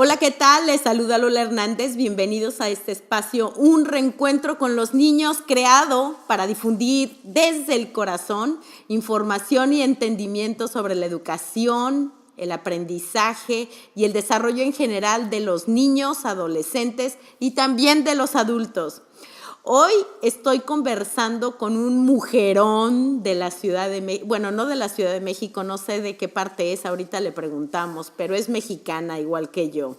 Hola, ¿qué tal? Les saluda Lola Hernández. Bienvenidos a este espacio, un reencuentro con los niños creado para difundir desde el corazón información y entendimiento sobre la educación, el aprendizaje y el desarrollo en general de los niños, adolescentes y también de los adultos. Hoy estoy conversando con un mujerón de la Ciudad de México, bueno, no de la Ciudad de México, no sé de qué parte es, ahorita le preguntamos, pero es mexicana igual que yo.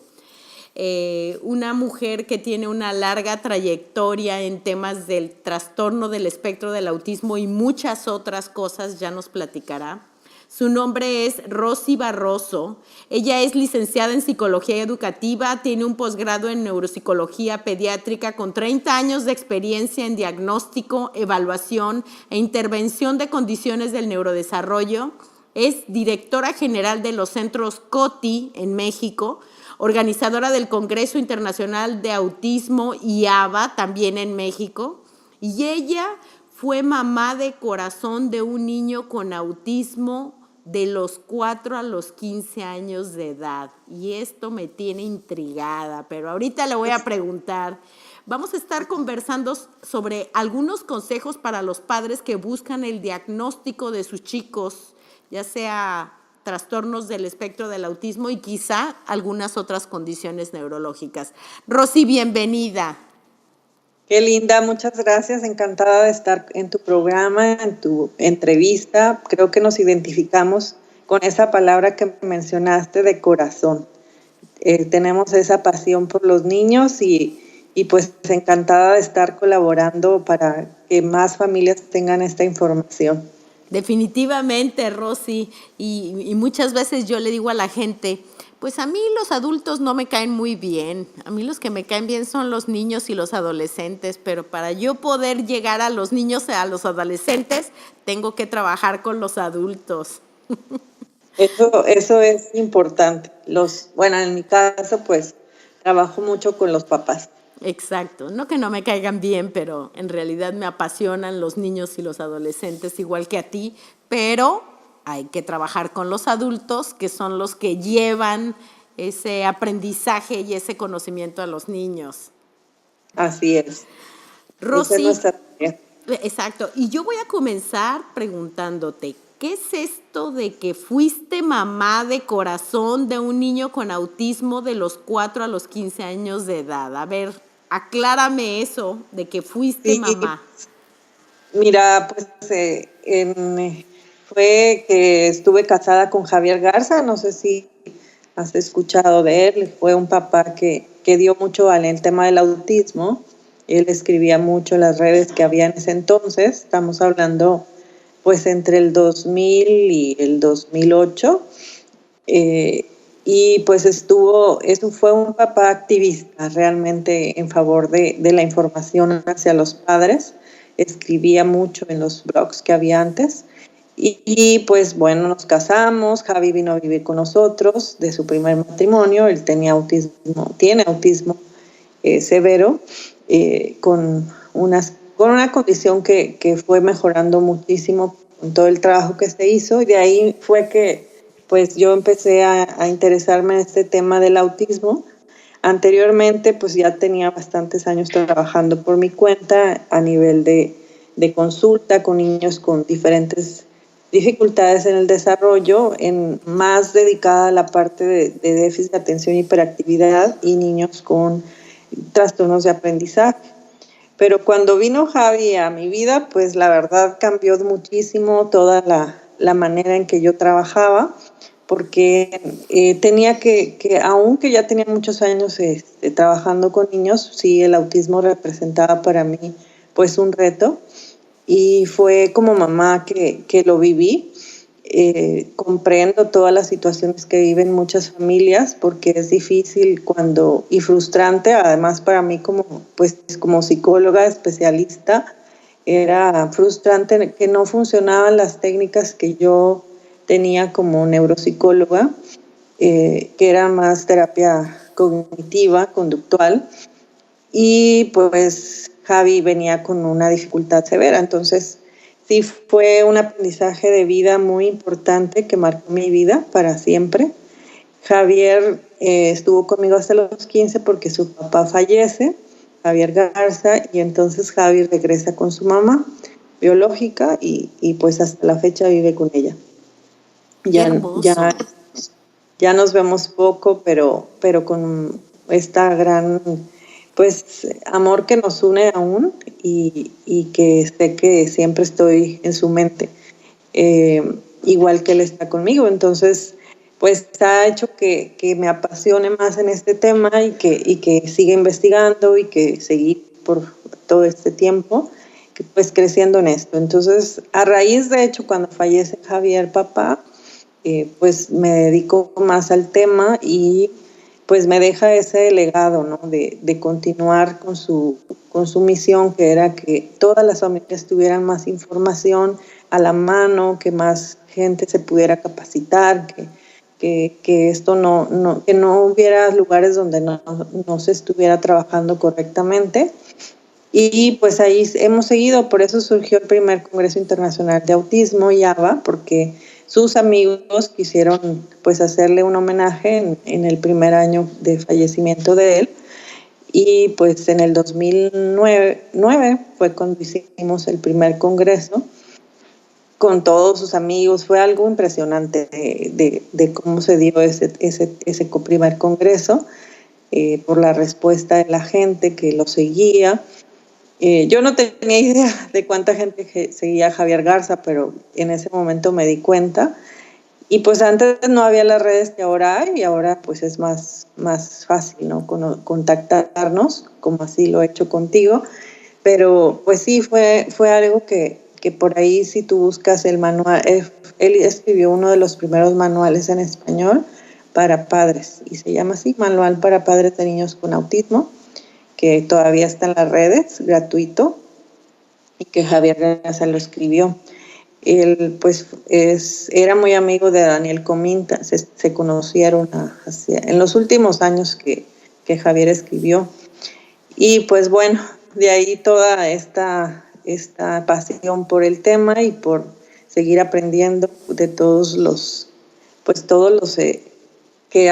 Una mujer que tiene una larga trayectoria en temas del trastorno del espectro del autismo y muchas otras cosas, ya nos platicará. Su nombre es Rosy Barroso. Ella es licenciada en Psicología Educativa, tiene un posgrado en Neuropsicología Pediátrica con 30 años de experiencia en diagnóstico, evaluación e intervención de condiciones del neurodesarrollo. Es directora general de los centros COTI en México, organizadora del Congreso Internacional de Autismo IABA también en México. Y ella fue mamá de corazón de un niño con autismo de los 4 a los 15 años de edad. Y esto me tiene intrigada, pero ahorita le voy a preguntar. Vamos a estar conversando sobre algunos consejos para los padres que buscan el diagnóstico de sus chicos, ya sea trastornos del espectro del autismo y quizá algunas otras condiciones neurológicas. Rosy, bienvenida. Qué linda, muchas gracias, encantada de estar en tu programa, en tu entrevista. Creo que nos identificamos con esa palabra que mencionaste de corazón. Tenemos esa pasión por los niños y pues encantada de estar colaborando para que más familias tengan esta información. Definitivamente, Rosy, y muchas veces yo le digo a la gente, pues a mí los adultos no me caen muy bien, a mí los que me caen bien son los niños y los adolescentes, pero para yo poder llegar a los niños y a los adolescentes, tengo que trabajar con los adultos. Eso es importante. Bueno, en mi caso, pues trabajo mucho con los papás. Exacto, no que no me caigan bien, pero en realidad me apasionan los niños y los adolescentes igual que a ti, pero hay que trabajar con los adultos, que son los que llevan ese aprendizaje y ese conocimiento a los niños. Así es. Rosy, esa es nuestra tarea. Exacto, y yo voy a comenzar preguntándote, ¿qué es esto de que fuiste mamá de corazón de un niño con autismo de los 4 a los 15 años de edad? A ver, aclárame eso de que fuiste mamá. Mira, pues fue que estuve casada con Javier Garza, no sé si has escuchado de él. Fue un papá que dio mucho en el tema del autismo. Él escribía mucho en las redes que había en ese entonces, estamos hablando pues entre el 2000 y el 2008, y pues eso fue un papá activista realmente en favor de la información hacia los padres. Escribía mucho en los blogs que había antes y pues bueno, nos casamos. Javi vino a vivir con nosotros de su primer matrimonio. Él tiene autismo severo, con una condición que fue mejorando muchísimo con todo el trabajo que se hizo, y de ahí fue que pues yo empecé a interesarme en este tema del autismo. Anteriormente pues ya tenía bastantes años trabajando por mi cuenta a nivel de consulta con niños con diferentes dificultades en el desarrollo, más dedicada a la parte de déficit de atención y hiperactividad y niños con trastornos de aprendizaje. Pero cuando vino Javi a mi vida, pues la verdad cambió muchísimo toda la manera en que yo trabajaba, porque tenía que, aunque ya tenía muchos años trabajando con niños, sí, el autismo representaba para mí pues un reto, y fue como mamá que lo viví. Comprendo todas las situaciones que viven muchas familias, porque es difícil y frustrante, además para mí como psicóloga especialista, era frustrante que no funcionaban las técnicas que yo tenía como neuropsicóloga, que era más terapia cognitiva, conductual, y pues Javi venía con una dificultad severa. Entonces sí, fue un aprendizaje de vida muy importante que marcó mi vida para siempre. Javier estuvo conmigo hasta los 15 porque su papá fallece, Javier Garza, y entonces Javi regresa con su mamá biológica y pues hasta la fecha vive con ella. Qué hermoso. Ya nos vemos poco, pero con esta gran pues amor que nos une aún y que sé que siempre estoy en su mente, igual que él está conmigo. Entonces pues ha hecho que me apasione más en este tema y que siga investigando y que seguir por todo este tiempo pues creciendo en esto. Entonces, a raíz de hecho, cuando fallece Javier, papá, pues me dedico más al tema y pues me deja ese legado, ¿no? De continuar con su misión, que era que todas las familias tuvieran más información a la mano, que más gente se pudiera capacitar, que esto que no hubiera lugares donde no se estuviera trabajando correctamente. Y pues ahí hemos seguido, por eso surgió el primer Congreso Internacional de Autismo, IAVA, porque sus amigos quisieron pues hacerle un homenaje en el primer año de fallecimiento de él. Y pues en el 2009 fue cuando hicimos el primer congreso con todos sus amigos. Fue algo impresionante de cómo se dio ese primer congreso, por la respuesta de la gente que lo seguía. Yo no tenía idea de cuánta gente seguía a Javier Garza, pero en ese momento me di cuenta. Y pues antes no había las redes que ahora hay, y ahora pues es más fácil, ¿no? Contactarnos, como así lo he hecho contigo. Pero pues sí, fue algo que por ahí, si tú buscas el manual, él escribió uno de los primeros manuales en español para padres, y se llama así, Manual para Padres de Niños con Autismo, que todavía está en las redes, gratuito, y que Javier Garza lo escribió. Él pues era muy amigo de Daniel Cominta, se conocieron en los últimos años que Javier escribió. Y pues bueno, de ahí toda esta pasión por el tema y por seguir aprendiendo de todos los que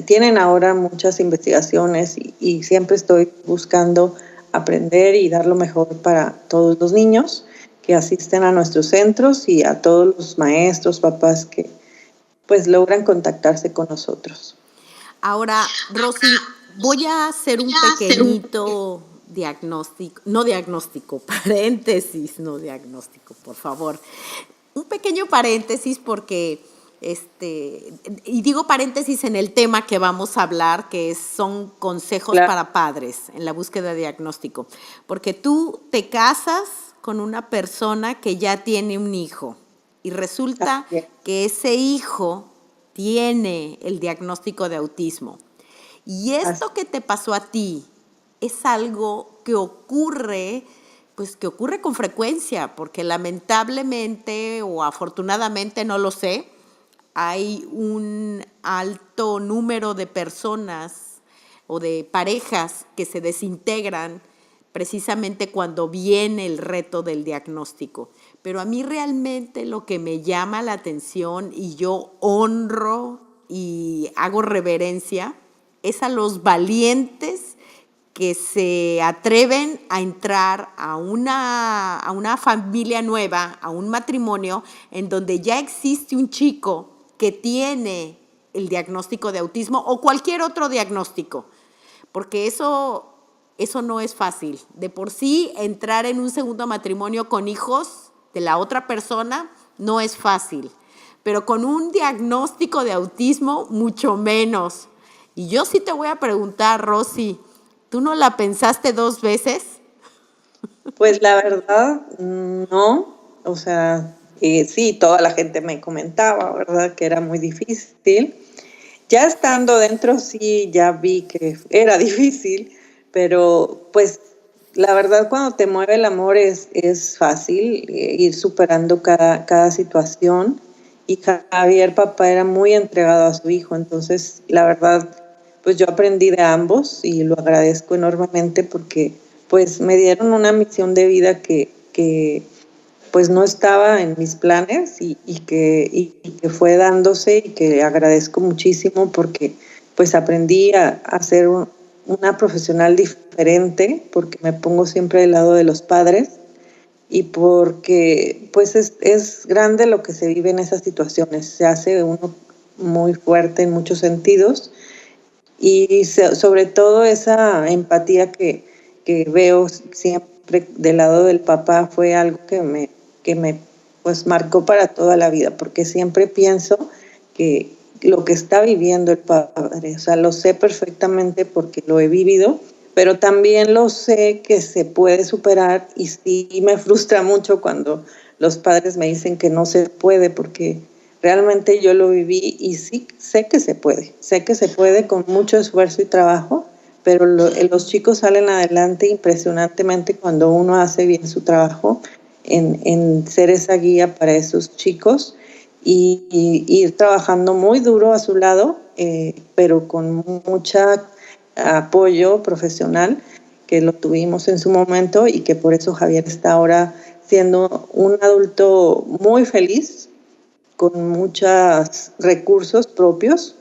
tienen ahora muchas investigaciones, y siempre estoy buscando aprender y dar lo mejor para todos los niños que asisten a nuestros centros y a todos los maestros, papás que pues logran contactarse con nosotros. Ahora, Rosy, voy a hacer un pequeñito paréntesis, no diagnóstico, por favor. Un pequeño paréntesis porque, y digo paréntesis en el tema que vamos a hablar, que son consejos para padres en la búsqueda de diagnóstico. Porque tú te casas con una persona que ya tiene un hijo y resulta que ese hijo tiene el diagnóstico de autismo. Y esto que te pasó a ti es algo que ocurre con frecuencia, porque lamentablemente o afortunadamente, no lo sé, hay un alto número de personas o de parejas que se desintegran precisamente cuando viene el reto del diagnóstico. Pero a mí realmente lo que me llama la atención, y yo honro y hago reverencia, es a los valientes que se atreven a entrar a una familia nueva, a un matrimonio en donde ya existe un chico que tiene el diagnóstico de autismo o cualquier otro diagnóstico, porque eso no es fácil. De por sí, entrar en un segundo matrimonio con hijos de la otra persona no es fácil, pero con un diagnóstico de autismo mucho menos. Y yo sí te voy a preguntar, Rosy, ¿tú no la pensaste 2 veces? Pues la verdad, no. O sea, sí, toda la gente me comentaba, ¿verdad?, que era muy difícil. Ya estando dentro, sí, ya vi que era difícil, pero pues la verdad, cuando te mueve el amor es fácil ir superando cada situación. Y Javier, papá, era muy entregado a su hijo, entonces la verdad, pues yo aprendí de ambos y lo agradezco enormemente porque pues me dieron una misión de vida que pues no estaba en mis planes y que fue dándose y que agradezco muchísimo porque pues aprendí a ser una profesional diferente porque me pongo siempre del lado de los padres y porque pues es grande lo que se vive en esas situaciones, se hace uno muy fuerte en muchos sentidos y sobre todo esa empatía que veo siempre del lado del papá fue algo que me pues marcó para toda la vida, porque siempre pienso que lo que está viviendo el padre, o sea, lo sé perfectamente porque lo he vivido, pero también lo sé que se puede superar y sí me frustra mucho cuando los padres me dicen que no se puede porque realmente yo lo viví y sí sé que se puede con mucho esfuerzo y trabajo, pero los chicos salen adelante impresionantemente cuando uno hace bien su trabajo en ser esa guía para esos chicos y ir trabajando muy duro a su lado, pero con mucha apoyo profesional que lo tuvimos en su momento y que por eso Javier está ahora siendo un adulto muy feliz, con muchos recursos propios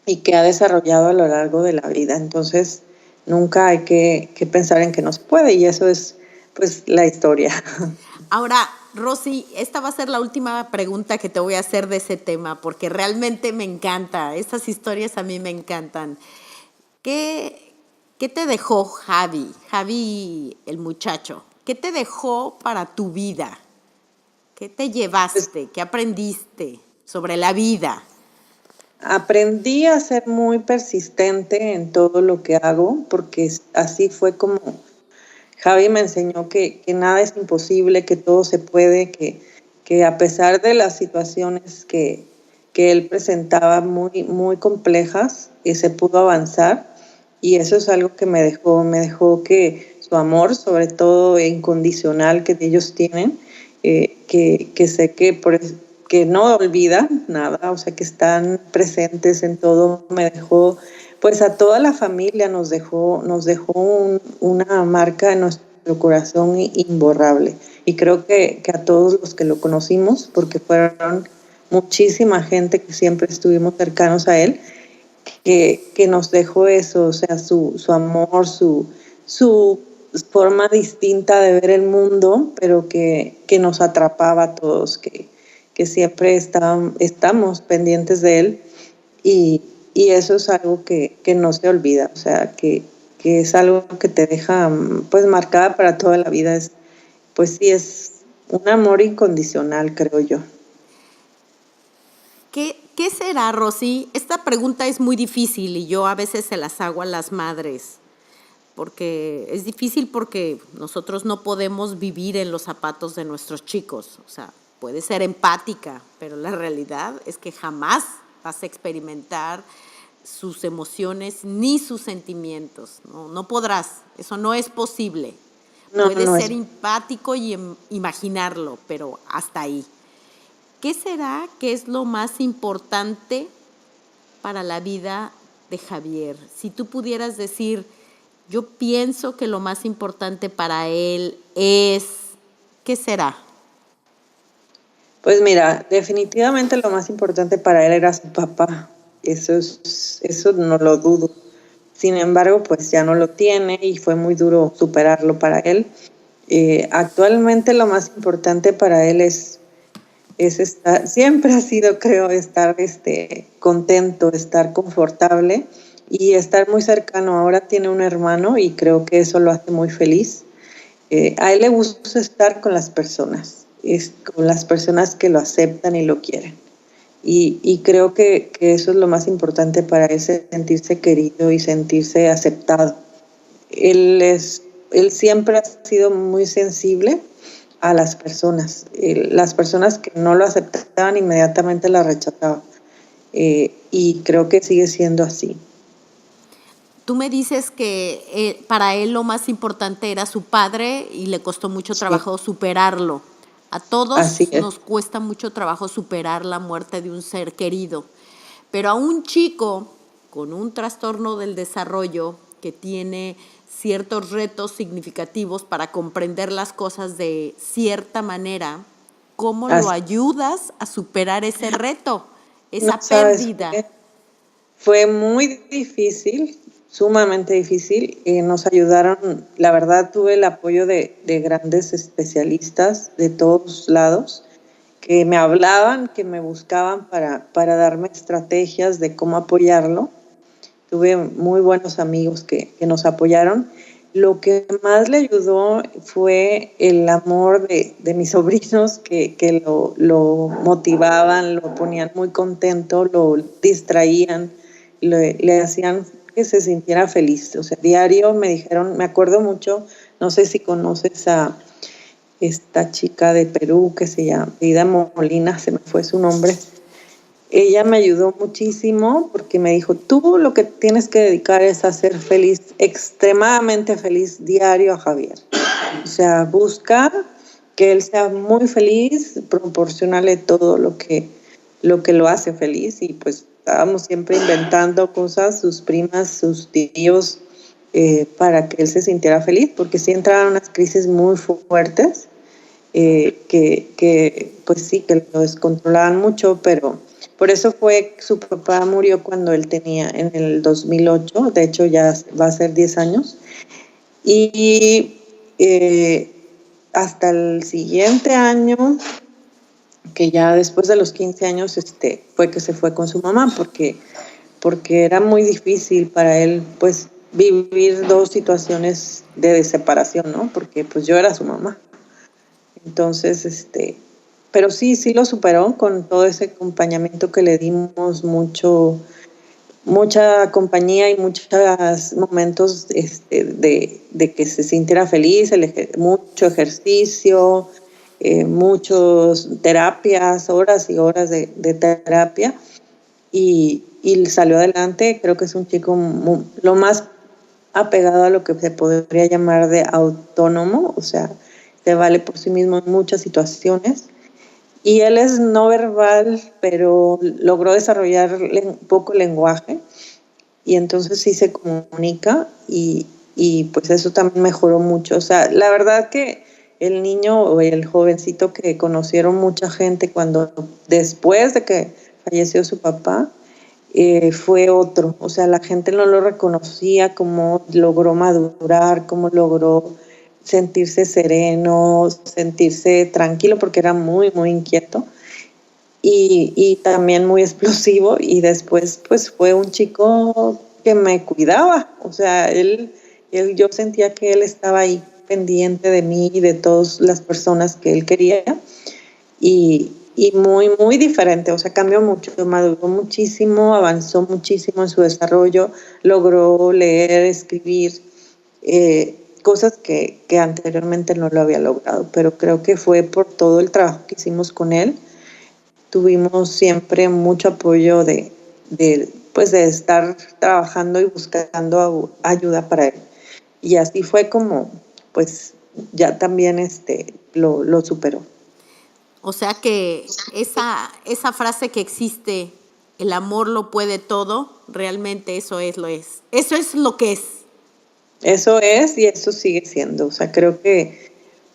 y que ha desarrollado a lo largo de la vida. Entonces, nunca hay que pensar en que no se puede y eso es pues la historia. Ahora, Rosy, esta va a ser la última pregunta que te voy a hacer de ese tema, porque realmente me encanta. Estas historias a mí me encantan. ¿Qué te dejó Javi, el muchacho? ¿Qué te dejó para tu vida? ¿Qué te Pues llevaste? ¿Qué aprendiste sobre la vida? aprendí a ser muy persistente en todo lo que hago porque así fue como Javi me enseñó que nada es imposible, que todo se puede, que a pesar de las situaciones que él presentaba muy complejas, se pudo avanzar y eso es algo que me dejó que su amor, sobre todo incondicional que ellos tienen, que sé que no olvida nada, o sea que están presentes en todo, me dejó pues a toda la familia nos dejó una marca en nuestro corazón imborrable. Y creo que a todos los que lo conocimos, porque fueron muchísima gente que siempre estuvimos cercanos a él, que nos dejó eso, o sea, su amor, su forma distinta de ver el mundo, pero que nos atrapaba a todos, que siempre estamos pendientes de él y eso es algo que no se olvida, o sea, que es algo que te deja pues marcada para toda la vida. Pues sí, es un amor incondicional, creo yo. ¿Qué será, Rosy? Esta pregunta es muy difícil y yo a veces se las hago a las madres, porque es difícil porque nosotros no podemos vivir en los zapatos de nuestros chicos. O sea, puede ser empática, pero la realidad es que jamás vas a experimentar sus emociones ni sus sentimientos. No, no podrás, eso no es posible. No, Puedes no ser es. empático y imaginarlo, pero hasta ahí. ¿Qué será que es lo más importante para la vida de Javier? Si tú pudieras decir, yo pienso que lo más importante para él es, ¿qué será? Pues mira, definitivamente lo más importante para él era su papá. Eso no lo dudo. Sin embargo, pues ya no lo tiene y fue muy duro superarlo para él. Actualmente lo más importante para él es estar, siempre ha sido, creo, estar contento, estar confortable y estar muy cercano. Ahora tiene un hermano y creo que eso lo hace muy feliz. A él le gusta estar con con las personas que lo aceptan y lo quieren. Y creo que eso es lo más importante para él, sentirse querido y sentirse aceptado. Él siempre ha sido muy sensible a las personas. Las personas que no lo aceptaban inmediatamente la rechazaban. Y creo que sigue siendo así. Tú me dices que para él lo más importante era su padre y le costó mucho Sí, trabajo superarlo. A así todos es. nos cuesta mucho trabajo superar la muerte de un ser querido, pero a un chico con un trastorno del desarrollo que tiene ciertos retos significativos para comprender las cosas de cierta manera, ¿cómo lo Así, ayudas a superar ese reto, no esa sabes, pérdida? fue muy difícil, sumamente difícil. Nos ayudaron, la verdad tuve el apoyo de grandes especialistas de todos lados que me hablaban, que me buscaban para darme estrategias de cómo apoyarlo. Tuve muy buenos amigos que nos apoyaron. Lo que más le ayudó fue el amor de mis sobrinos que lo motivaban, lo ponían muy contento, lo distraían, le hacían que se sintiera feliz. O sea, diario me dijeron, me acuerdo mucho, no sé si conoces a esta chica de Perú que se llama Ida Molina, se me fue su nombre. Ella me ayudó muchísimo porque me dijo, tú lo que tienes que dedicar es a ser feliz, extremadamente feliz diario a Javier. O sea, busca que él sea muy feliz, proporcionale todo lo que lo hace feliz. Y pues estábamos siempre inventando cosas, sus primas, sus tíos, para que él se sintiera feliz, porque sí entraban unas crisis muy fuertes, pues sí, que lo descontrolaban mucho, pero por eso fue, su papá murió cuando él tenía, en el 2008, de hecho ya va a ser 10 años, y hasta el siguiente año, que ya después de los 15 años, fue que se fue con su mamá, porque era muy difícil para él, pues, vivir dos situaciones de separación, ¿no? Porque pues yo era su mamá. Entonces, pero sí, sí lo superó con todo ese acompañamiento que le dimos, mucha compañía y muchos momentos de que se sintiera feliz, mucho ejercicio, muchas terapias, horas y horas de terapia, y salió adelante. Creo que es un chico lo más apegado a lo que se podría llamar de autónomo, o sea, se vale por sí mismo en muchas situaciones. Y él es no verbal, pero logró desarrollar poco lenguaje y entonces sí se comunica y pues eso también mejoró mucho. O sea, la verdad que el niño o el jovencito que conocieron mucha gente cuando después de que falleció su papá, fue otro. O sea, la gente no lo reconocía, cómo logró madurar, cómo logró sentirse sereno, sentirse tranquilo, porque era muy, muy inquieto y también muy explosivo. Y después, pues fue un chico que me cuidaba. O sea, yo sentía que él estaba ahí pendiente de mí y de todas las personas que él quería. Y muy, muy diferente, o sea, cambió mucho, maduró muchísimo, avanzó muchísimo en su desarrollo, logró leer, escribir, cosas que anteriormente no lo había logrado, pero creo que fue por todo el trabajo que hicimos con él. Tuvimos siempre mucho apoyo pues de estar trabajando y buscando ayuda para él. Y así fue como, pues, ya también lo superó. O sea que esa frase que existe, el amor lo puede todo, realmente eso es lo es. Eso es lo que es. Eso es y eso sigue siendo. O sea, creo que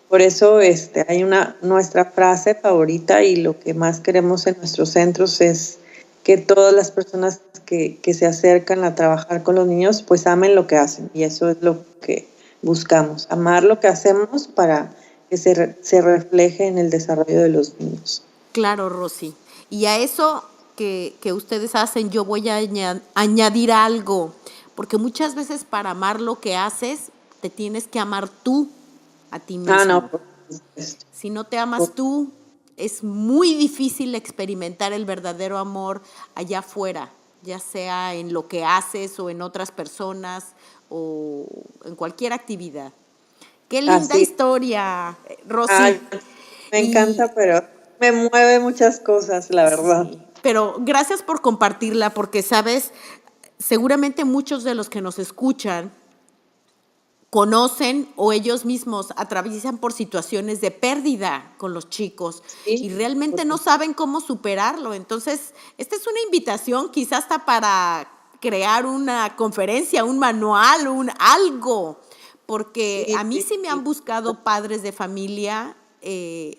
por eso hay nuestra frase favorita y lo que más queremos en nuestros centros es que todas las personas que se acercan a trabajar con los niños pues amen lo que hacen, y eso es lo que buscamos, amar lo que hacemos para que se refleje en el desarrollo de los niños. Claro, Rosy. Y a eso que ustedes hacen, yo voy a añadir algo, porque muchas veces para amar lo que haces, te tienes que amar tú a ti Ah, no, mismo. por supuesto. Si no te amas tú, es muy difícil experimentar el verdadero amor allá afuera, ya sea en lo que haces o en otras personas o en cualquier actividad. Qué linda Así. historia, Rosy. Ay, me Y encanta, pero me mueve muchas cosas, la verdad. sí, pero gracias por compartirla porque, sabes, seguramente muchos de los que nos escuchan conocen o ellos mismos atraviesan por situaciones de pérdida con los chicos y Sí, realmente no saben cómo superarlo. Entonces, esta es una invitación quizás hasta para crear una conferencia, un manual, un algo porque Sí, a mí sí, sí me han sí. buscado padres de familia,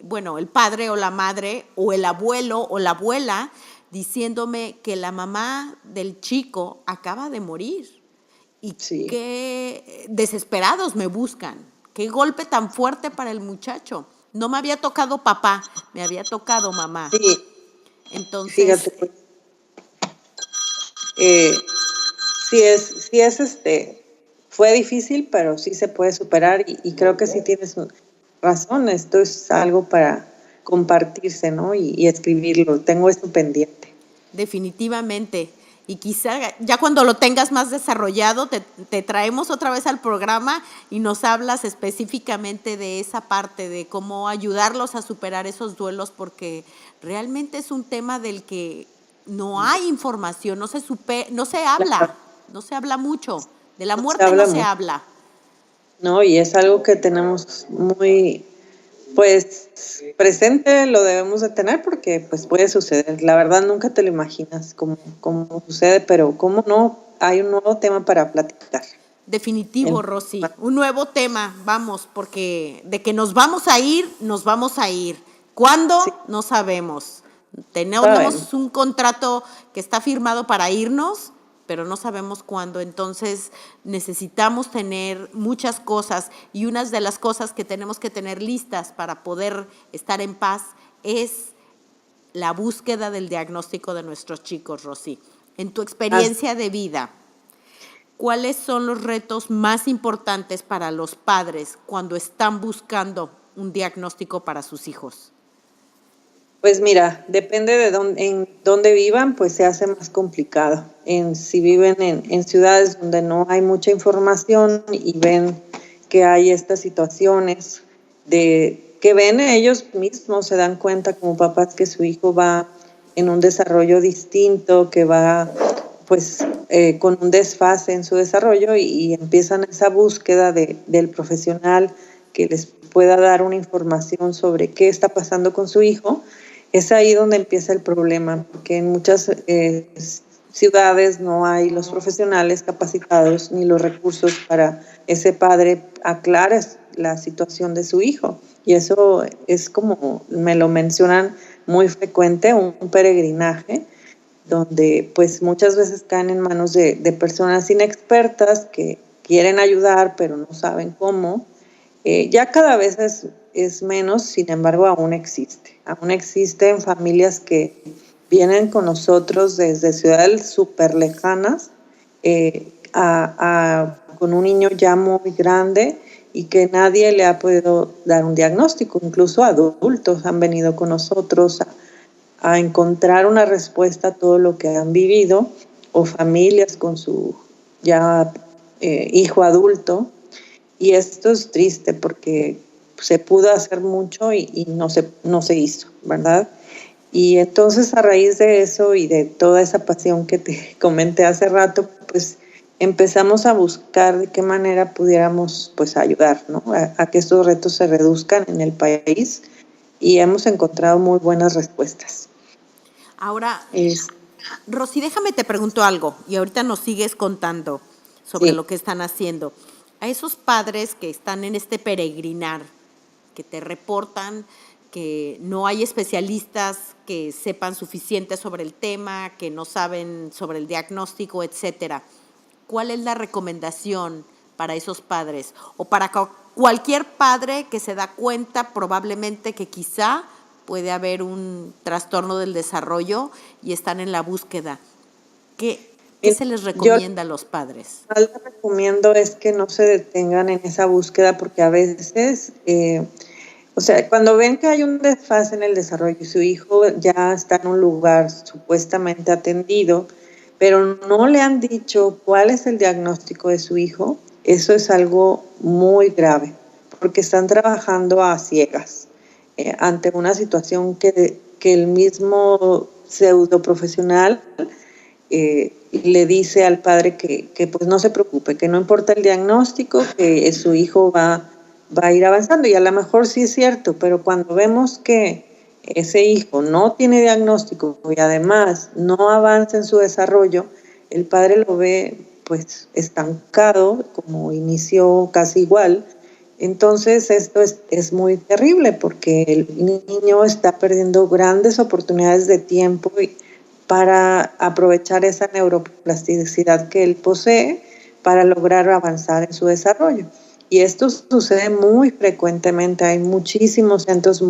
bueno, el padre o la madre, o el abuelo o la abuela, diciéndome que la mamá del chico acaba de morir. Y Sí, qué desesperados me buscan. Qué golpe tan fuerte para el muchacho. No me había tocado papá, me había tocado mamá. sí, Entonces, fíjate, pues, eh, fue difícil, pero sí se puede superar y creo que sí tienes razón, esto es algo para compartirse, ¿no? Y escribirlo, tengo esto pendiente. definitivamente. Y quizá ya cuando lo tengas más desarrollado, te traemos otra vez al programa y nos hablas específicamente de esa parte, de cómo ayudarlos a superar esos duelos, porque realmente es un tema del que no hay información, no se habla, Claro, no se habla mucho. De la no se muerte no habla se mucho, habla. ¿no? Y es algo que tenemos muy, pues, presente, lo debemos de tener porque, pues, puede suceder. La verdad, nunca te lo imaginas cómo sucede, pero cómo no, hay un nuevo tema para platicar. Definitivo, En- Rosy. Un nuevo tema, vamos, porque de que nos vamos a ir, nos vamos a ir. sí, ¿Cuándo? No sabemos. sabemos. Tenemos un contrato que está firmado para irnos, pero no sabemos cuándo. Entonces necesitamos tener muchas cosas y una de las cosas que tenemos que tener listas para poder estar en paz es la búsqueda del diagnóstico de nuestros chicos, Rosy. En tu Así. experiencia de vida, ¿cuáles son los retos más importantes para los padres cuando están buscando un diagnóstico para sus hijos? Pues mira, depende de en dónde vivan, pues se hace más complicado. Si viven en ciudades donde no hay mucha información y ven que hay estas situaciones de que ven ellos mismos, se dan cuenta como papás que su hijo va en un desarrollo distinto, que va pues con un desfase en su desarrollo y empiezan esa búsqueda del profesional que les pueda dar una información sobre qué está pasando con su hijo. Es ahí donde empieza el problema, porque en muchas ciudades no hay los profesionales capacitados ni los recursos para ese padre aclare la situación de su hijo. Y eso es como me lo mencionan muy frecuente, un peregrinaje donde pues muchas veces caen en manos de personas inexpertas que quieren ayudar pero no saben cómo. Ya cada vez es menos, sin embargo aún existe. Aún existen familias que vienen con nosotros desde ciudades súper lejanas con un niño ya muy grande y que nadie le ha podido dar un diagnóstico. Incluso adultos han venido con nosotros a encontrar una respuesta a todo lo que han vivido, o familias con su ya hijo adulto. Y esto es triste porque se pudo hacer mucho y no se hizo, ¿verdad? Y entonces a raíz de eso y de toda esa pasión que te comenté hace rato, pues empezamos a buscar de qué manera pudiéramos pues ayudar, ¿no? A que estos retos se reduzcan en el país y hemos encontrado muy buenas respuestas. Ahora, Es, Rosy, déjame te pregunto algo y ahorita nos sigues contando sobre sí, lo que están haciendo. A esos padres que están en este peregrinar, que te reportan que no hay especialistas que sepan suficiente sobre el tema, que no saben sobre el diagnóstico, etcétera. ¿Cuál es la recomendación para esos padres o para cualquier padre que se da cuenta probablemente que quizá puede haber un trastorno del desarrollo y están en la búsqueda? ¿Qué se les yo recomienda a los padres? lo que más les recomiendo es que no se detengan en esa búsqueda porque a veces, o sea, cuando ven que hay un desfase en el desarrollo y su hijo ya está en un lugar supuestamente atendido, pero no le han dicho cuál es el diagnóstico de su hijo, eso es algo muy grave, porque están trabajando a ciegas ante una situación que el mismo pseudo profesional le dice al padre que pues no se preocupe, que no importa el diagnóstico, que su hijo va a ir avanzando. Y a lo mejor sí es cierto, pero cuando vemos que ese hijo no tiene diagnóstico y además no avanza en su desarrollo, el padre lo ve pues estancado, como inició casi igual. Entonces esto es muy terrible porque el niño está perdiendo grandes oportunidades de tiempo para aprovechar esa neuroplasticidad que él posee para lograr avanzar en su desarrollo. Y esto sucede muy frecuentemente. Hay muchísimos centros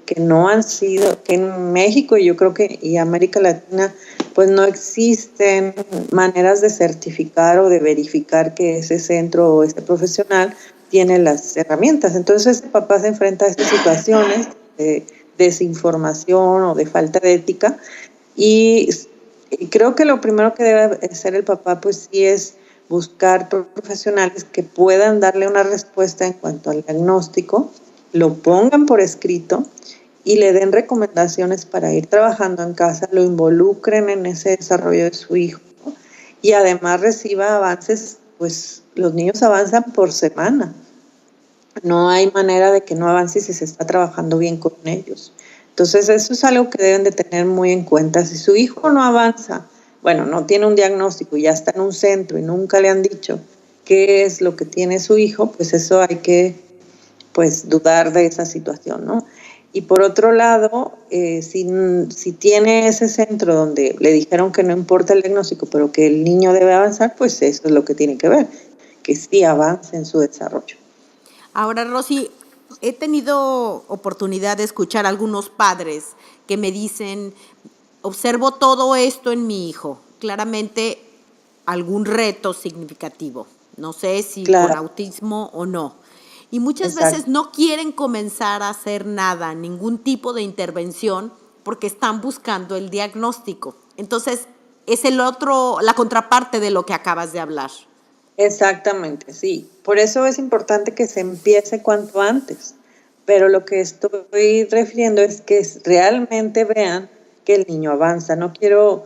que no han sido, que en México y yo creo que y América Latina, pues no existen maneras de certificar o de verificar que ese centro o ese profesional tiene las herramientas. Entonces el papá se enfrenta a estas situaciones de desinformación o de falta de ética y creo que lo primero que debe hacer el papá pues sí es buscar profesionales que puedan darle una respuesta en cuanto al diagnóstico, lo pongan por escrito y le den recomendaciones para ir trabajando en casa, lo involucren en ese desarrollo de su hijo y además reciba avances, pues los niños avanzan por semana. No hay manera de que no avance si se está trabajando bien con ellos. Entonces eso es algo que deben de tener muy en cuenta. Si su hijo no avanza, bueno, no tiene un diagnóstico y ya está en un centro y nunca le han dicho qué es lo que tiene su hijo, pues eso hay que pues dudar de esa situación, ¿no? Y por otro lado, si tiene ese centro donde le dijeron que no importa el diagnóstico, pero que el niño debe avanzar, pues eso es lo que tiene que ver, que sí avance en su desarrollo. Ahora, Rosy, he tenido oportunidad de escuchar a algunos padres que me dicen, observo todo esto en mi hijo, claramente algún reto significativo, no sé si con Claro, autismo o no. Y muchas veces exacto. no quieren comenzar a hacer nada, ningún tipo de intervención, porque están buscando el diagnóstico. Entonces, es la contraparte de lo que acabas de hablar. Exactamente, sí. Por eso es importante que se empiece cuanto antes. Pero lo que estoy refiriendo es que realmente vean que el niño avanza. No quiero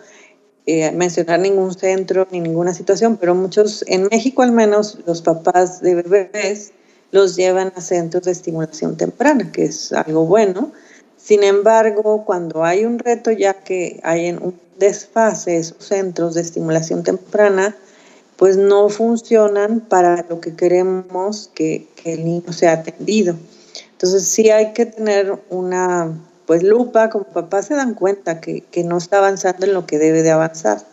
mencionar ningún centro ni ninguna situación, pero muchos, en México al menos, los papás de bebés los llevan a centros de estimulación temprana, que es algo bueno. Sin embargo, cuando hay un reto, ya que hay un desfase, esos centros de estimulación temprana, pues no funcionan para lo que queremos que el niño sea atendido. Entonces sí hay que tener una pues lupa, como papás se dan cuenta que no está avanzando en lo que debe de avanzar.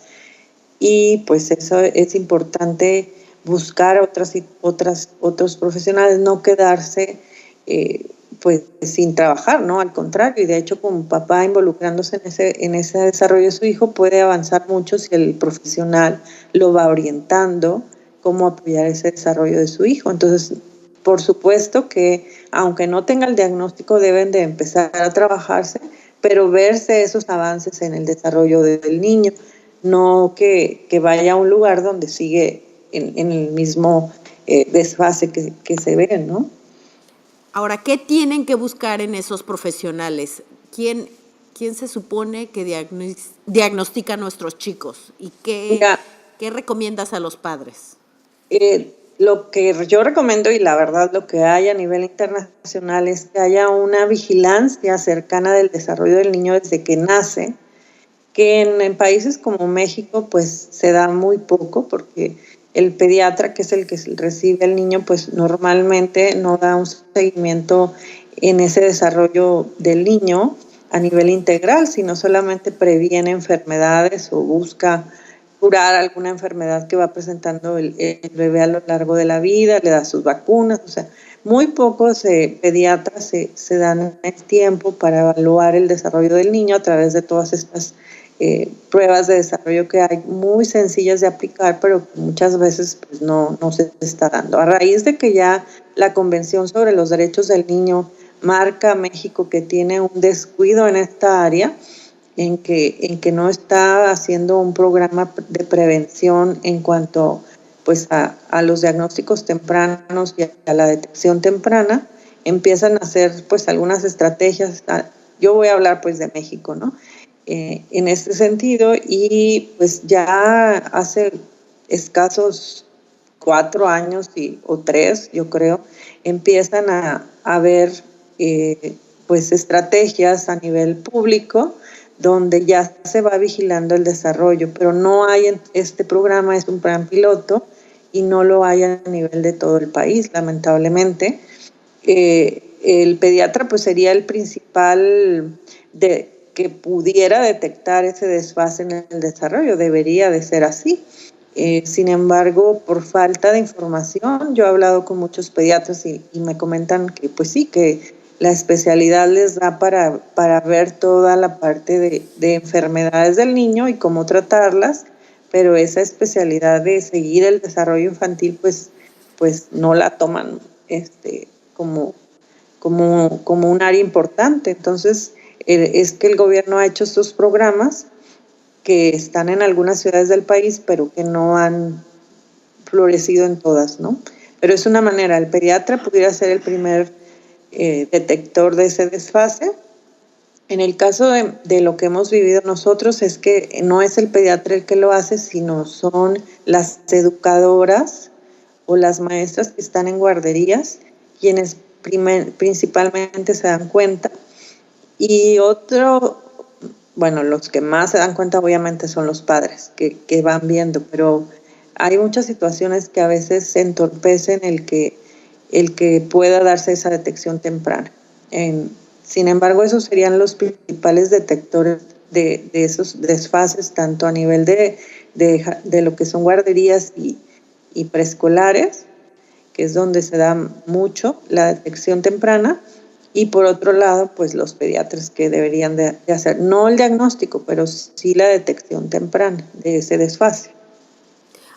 Y pues eso es importante buscar otros profesionales, no quedarse pues sin trabajar, ¿no? Al contrario, y de hecho como papá involucrándose en ese desarrollo de su hijo puede avanzar mucho si el profesional lo va orientando cómo apoyar ese desarrollo de su hijo. Entonces, por supuesto que aunque no tenga el diagnóstico deben de empezar a trabajarse, pero verse esos avances en el desarrollo del niño, no que vaya a un lugar donde sigue en el mismo desfase que se ve, ¿no? Ahora, ¿qué tienen que buscar en esos profesionales? ¿Quién se supone que diagnostica a nuestros chicos? ¿Y Mira, qué recomiendas a los padres? lo que yo recomiendo y la verdad lo que hay a nivel internacional es que haya una vigilancia cercana del desarrollo del niño desde que nace, que en países como México pues se da muy poco porque el pediatra, que es el que recibe al niño, pues normalmente no da un seguimiento en ese desarrollo del niño a nivel integral, sino solamente previene enfermedades o busca curar alguna enfermedad que va presentando el bebé a lo largo de la vida, le da sus vacunas, o sea, muy pocos pediatras se dan el tiempo para evaluar el desarrollo del niño a través de todas estas pruebas de desarrollo que hay muy sencillas de aplicar, pero que muchas veces pues, no se está dando. A raíz de que ya la Convención sobre los Derechos del Niño marca a México que tiene un descuido en esta área, en que no está haciendo un programa de prevención en cuanto pues a los diagnósticos tempranos y a la detección temprana, empiezan a hacer pues algunas estrategias. Yo voy a hablar pues de México, ¿no? En este sentido, y pues ya hace escasos 4 años o 3, yo creo, empiezan a ver pues estrategias a nivel público donde ya se va vigilando el desarrollo, pero no hay, este programa es un plan piloto y no lo hay a nivel de todo el país, lamentablemente. El pediatra pues sería el principal que pudiera detectar ese desfase en el desarrollo, debería de ser así. Sin embargo, por falta de información, yo he hablado con muchos pediatras y me comentan que pues sí, que la especialidad les da para ver toda la parte de enfermedades del niño y cómo tratarlas, pero esa especialidad de seguir el desarrollo infantil pues no la toman como un área importante. Entonces, es que el gobierno ha hecho estos programas que están en algunas ciudades del país, pero que no han florecido en todas, ¿no? Pero es una manera, el pediatra pudiera ser el primer detector de ese desfase. En el caso de lo que hemos vivido nosotros es que no es el pediatra el que lo hace, sino son las educadoras o las maestras que están en guarderías quienes principalmente se dan cuenta. Y bueno, los que más se dan cuenta obviamente son los padres que van viendo, pero hay muchas situaciones que a veces se entorpecen el que pueda darse esa detección temprana. Sin embargo, esos serían los principales detectores de esos desfases, tanto a nivel de lo que son guarderías y preescolares, que es donde se da mucho la detección temprana, y por otro lado, pues los pediatras que deberían de hacer, no el diagnóstico, pero sí la detección temprana de ese desfase.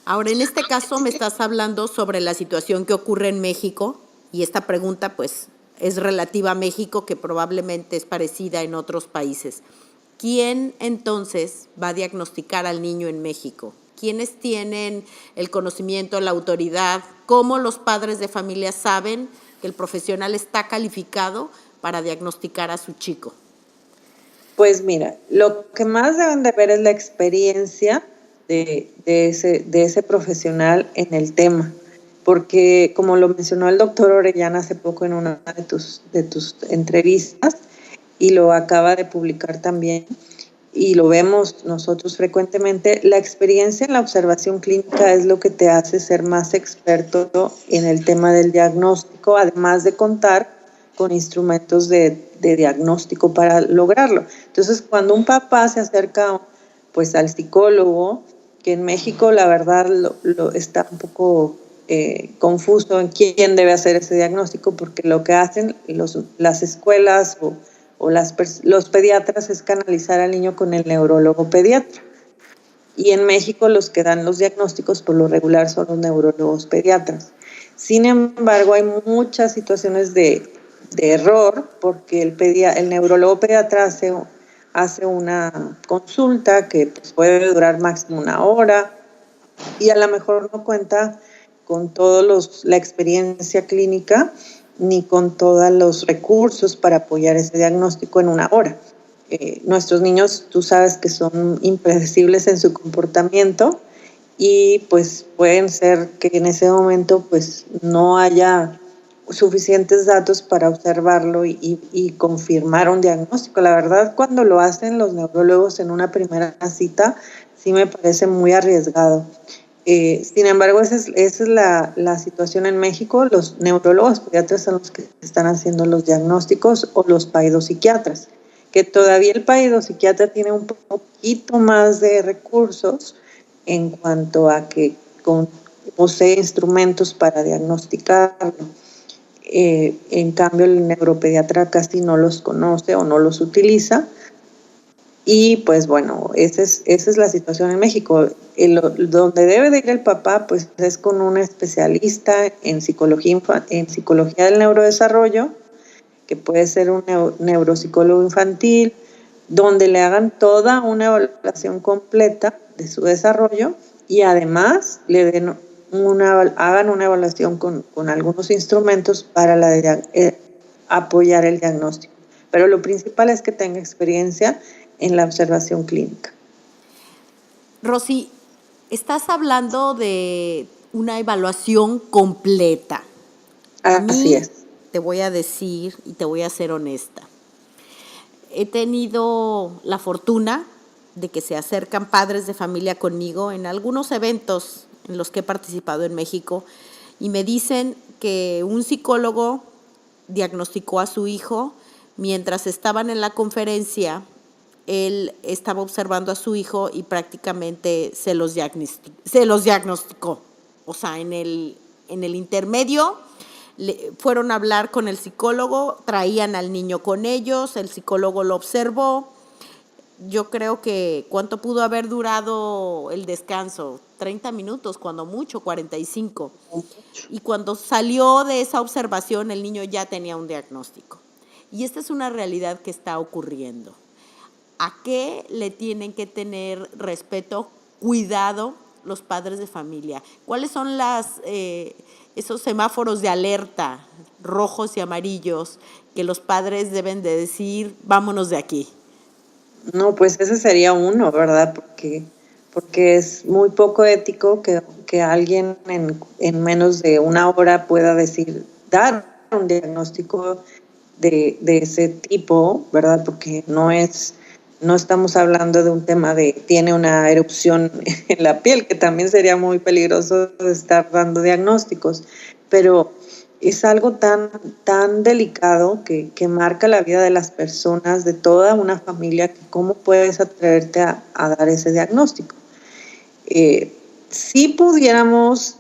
Ahora, en este caso me estás hablando sobre la situación que ocurre en México, y esta pregunta pues es relativa a México, que probablemente es parecida en otros países. ¿Quién entonces va a diagnosticar al niño en México? ¿Quiénes tienen el conocimiento, la autoridad? ¿Cómo los padres de familia saben que el profesional está calificado para diagnosticar a su chico? Pues mira, lo que más deben de ver es la experiencia de ese profesional en el tema, porque como lo mencionó el doctor Orellana hace poco en una de tus entrevistas, y lo acaba de publicar también, y lo vemos nosotros frecuentemente, la experiencia en la observación clínica es lo que te hace ser más experto en el tema del diagnóstico, además de contar con instrumentos de diagnóstico para lograrlo. Entonces, cuando un papá se acerca pues al psicólogo, que en México la verdad lo está un poco confuso en quién debe hacer ese diagnóstico, porque lo que hacen las escuelas o los pediatras es canalizar al niño con el neurólogo pediatra. Y en México los que dan los diagnósticos por lo regular son los neurólogos pediatras. Sin embargo, hay muchas situaciones de error porque el neurólogo pediatra hace una consulta que pues, puede durar máximo 1 hora y a lo mejor no cuenta con toda la experiencia clínica ni con todos los recursos para apoyar ese diagnóstico en 1 hora. Nuestros niños, tú sabes que son impredecibles en su comportamiento y pues pueden ser que en ese momento pues no haya suficientes datos para observarlo y confirmar un diagnóstico. La verdad, cuando lo hacen los neurólogos en una primera cita, sí me parece muy arriesgado. Sin embargo, esa es la situación en México. Los neurólogos pediatras son los que están haciendo los diagnósticos o los paidopsiquiatras, que todavía el paidopsiquiatra tiene un poquito más de recursos en cuanto a que posee instrumentos para diagnosticarlo. En cambio, el neuropediatra casi no los conoce o no los utiliza. Y pues bueno, esa es la situación en México. Donde debe de ir el papá pues es con un especialista en psicología del neurodesarrollo, que puede ser un neuropsicólogo infantil, donde le hagan toda una evaluación completa de su desarrollo y además hagan una evaluación con algunos instrumentos para apoyar el diagnóstico. Pero lo principal es que tenga experiencia en la observación clínica. Rosy, estás hablando de una evaluación completa. A Así mí es. te voy a decir y te voy a ser honesta. he tenido la fortuna de que se acercan padres de familia conmigo en algunos eventos en los que he participado en México y me dicen que un psicólogo diagnosticó a su hijo mientras estaban en la conferencia. Él estaba observando a su hijo y prácticamente se los diagnosticó. O sea, en el intermedio fueron a hablar con el psicólogo, traían al niño con ellos, el psicólogo lo observó. Yo creo que ¿cuánto pudo haber durado el descanso? 30 minutos, cuando mucho, 45. Y cuando salió de esa observación, el niño ya tenía un diagnóstico. Y esta es una realidad que está ocurriendo. ¿A qué le tienen que tener respeto, cuidado los padres de familia? ¿Cuáles son esos semáforos de alerta, rojos y amarillos, que los padres deben de decir, vámonos de aquí? No, pues ese sería uno, ¿verdad? Porque es muy poco ético que alguien en menos de una hora pueda dar un diagnóstico de ese tipo, ¿verdad? Porque no estamos hablando de un tema de tiene una erupción en la piel, que también sería muy peligroso de estar dando diagnósticos, pero es algo tan delicado que marca la vida de las personas, de toda una familia, que cómo puedes atreverte a dar ese diagnóstico. Si pudiéramos,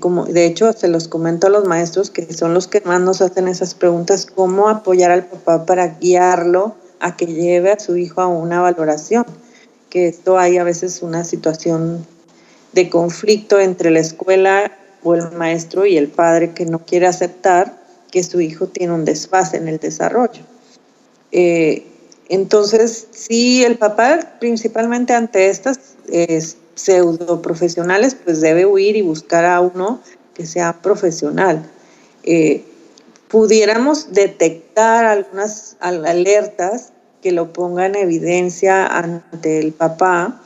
como de hecho se los comento a los maestros, que son los que más nos hacen esas preguntas, cómo apoyar al papá para guiarlo a que lleve a su hijo a una valoración, que esto hay a veces una situación de conflicto entre la escuela o el maestro y el padre, que no quiere aceptar que su hijo tiene un desfase en el desarrollo. Entonces, sí, el papá, principalmente ante estas pseudo profesionales, pues debe huir y buscar a uno que sea profesional. Pudiéramos detectar algunas alertas que lo ponga en evidencia ante el papá,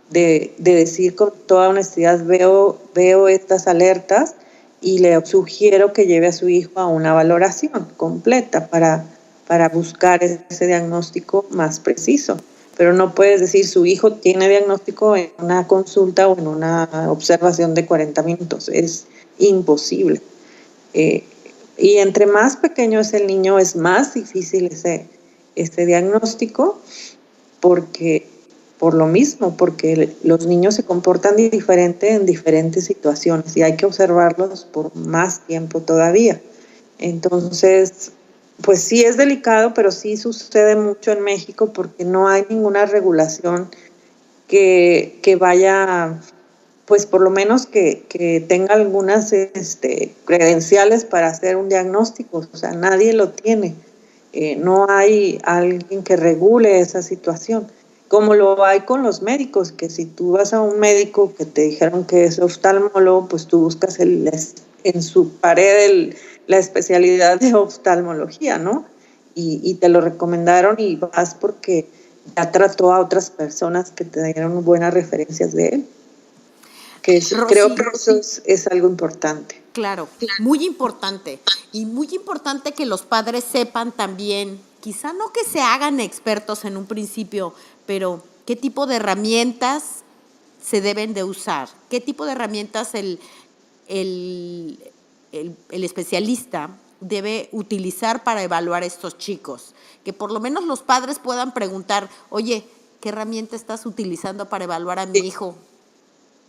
de decir con toda honestidad, veo estas alertas y le sugiero que lleve a su hijo a una valoración completa para buscar ese diagnóstico más preciso. Pero no puedes decir su hijo tiene diagnóstico en una consulta o en una observación de 40 minutos. Es imposible. Y entre más pequeño es el niño, es más difícil ese diagnóstico, por lo mismo, porque los niños se comportan diferente en diferentes situaciones y hay que observarlos por más tiempo todavía. Entonces, pues sí es delicado, pero sí sucede mucho en México porque no hay ninguna regulación que vaya, pues por lo menos que tenga algunas credenciales para hacer un diagnóstico. O sea, nadie lo tiene. No hay alguien que regule esa situación, como lo hay con los médicos, que si tú vas a un médico que te dijeron que es oftalmólogo, pues tú buscas en su pared la especialidad de oftalmología, ¿no? Y te lo recomendaron y vas porque ya trató a otras personas que te dieron buenas referencias de él. Creo que eso es algo importante. Claro, muy importante. Y muy importante que los padres sepan también, quizá no que se hagan expertos en un principio, pero qué tipo de herramientas se deben de usar, qué tipo de herramientas el especialista debe utilizar para evaluar a estos chicos. Que por lo menos los padres puedan preguntar, oye, ¿qué herramienta estás utilizando para evaluar a mi hijo?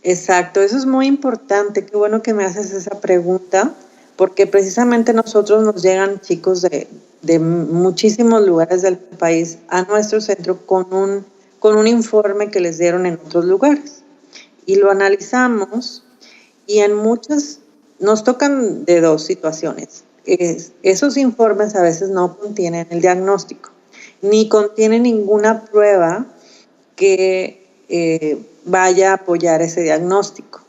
Exacto, eso es muy importante. Qué bueno que me haces esa pregunta, porque precisamente nosotros nos llegan chicos de muchísimos lugares del país a nuestro centro con un informe que les dieron en otros lugares. Y lo analizamos y en muchas nos tocan de dos situaciones. Esos informes a veces no contienen el diagnóstico, ni contienen ninguna prueba que vaya a apoyar ese diagnóstico.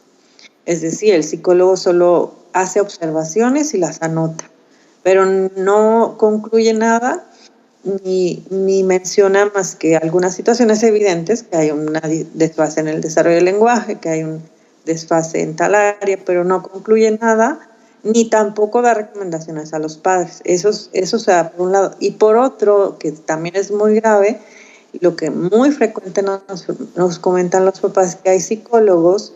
Es decir, el psicólogo solo hace observaciones y las anota, pero no concluye nada ni menciona más que algunas situaciones evidentes, que hay un desfase en el desarrollo del lenguaje, que hay un desfase en tal área, pero no concluye nada ni tampoco da recomendaciones a los padres. Eso se da por un lado. Y por otro, que también es muy grave, lo que muy frecuente nos comentan los papás es que hay psicólogos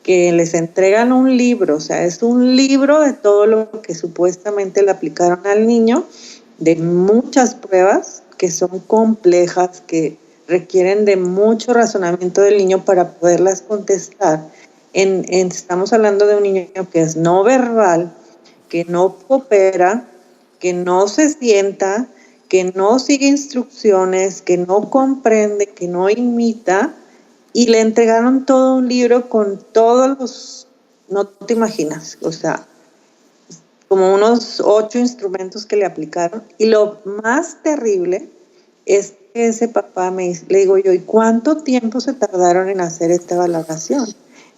que les entregan un libro, o sea, es un libro de todo lo que supuestamente le aplicaron al niño, de muchas pruebas que son complejas, que requieren de mucho razonamiento del niño para poderlas contestar. Estamos hablando de un niño que es no verbal, que no coopera, que no se sienta, que no sigue instrucciones, que no comprende, que no imita, y le entregaron todo un libro con todos los, no te imaginas, o sea, como unos 8 instrumentos que le aplicaron. Y lo más terrible es que ese papá le digo yo, ¿y cuánto tiempo se tardaron en hacer esta valoración?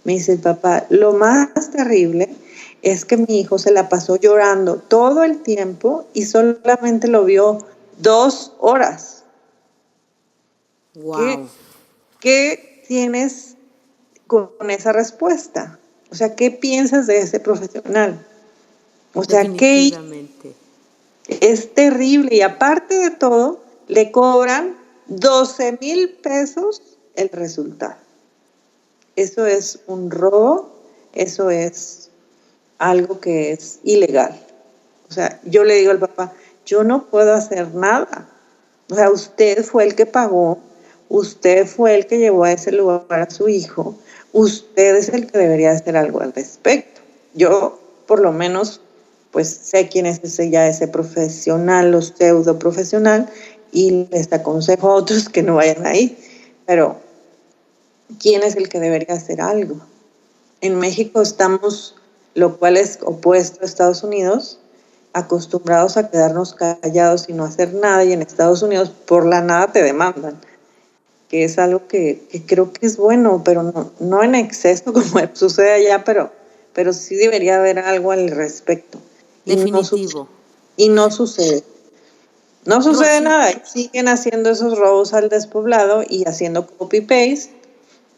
Me dice el papá, lo más terrible es que mi hijo se la pasó llorando todo el tiempo y solamente lo vio 2 horas. Wow. ¿Qué tienes con esa respuesta? O sea, ¿qué piensas de ese profesional? O sea, que es terrible y aparte de todo, le cobran 12,000 pesos el resultado. Eso es un robo, eso es algo que es ilegal. O sea, yo le digo al papá, yo no puedo hacer nada. O sea, usted fue el que pagó, usted fue el que llevó a ese lugar a su hijo, usted es el que debería hacer algo al respecto. Yo, por lo menos, pues sé quién es ese profesional o pseudo profesional y les aconsejo a otros que no vayan ahí. Pero, ¿quién es el que debería hacer algo? En México estamos, lo cual es opuesto a Estados Unidos, acostumbrados a quedarnos callados y no hacer nada, y en Estados Unidos por la nada te demandan, que es algo que creo que es bueno, pero no en exceso como sucede allá, pero sí debería haber algo al respecto. Definitivo. Y no sucede. No sucede nada, siguen haciendo esos robos al despoblado y haciendo copy-paste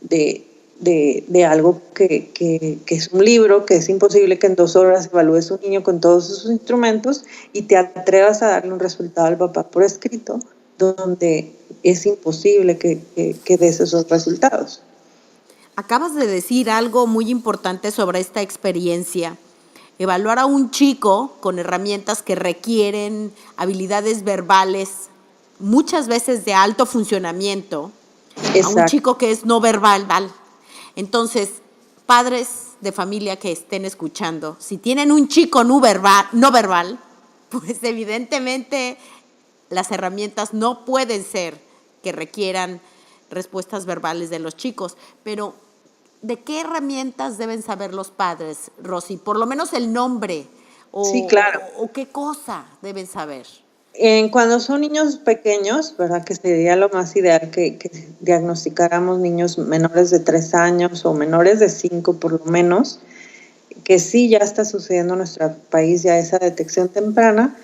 de algo que es un libro, que es imposible que en 2 horas evalúes un niño con todos esos instrumentos y te atrevas a darle un resultado al papá por escrito, donde es imposible que des esos resultados. Acabas de decir algo muy importante sobre esta experiencia. Evaluar a un chico con herramientas que requieren habilidades verbales, muchas veces de alto funcionamiento, a un chico que es no verbal. Entonces, padres de familia que estén escuchando, si tienen un chico no verbal, pues evidentemente las herramientas no pueden ser que requieran respuestas verbales de los chicos, pero ¿de qué herramientas deben saber los padres, Rosy? Por lo menos el nombre sí, claro. o qué cosa deben saber. Cuando son niños pequeños, ¿verdad? Que sería lo más ideal que diagnosticáramos niños menores de 3 años o menores de 5 por lo menos, que sí ya está sucediendo en nuestro país ya esa detección temprana,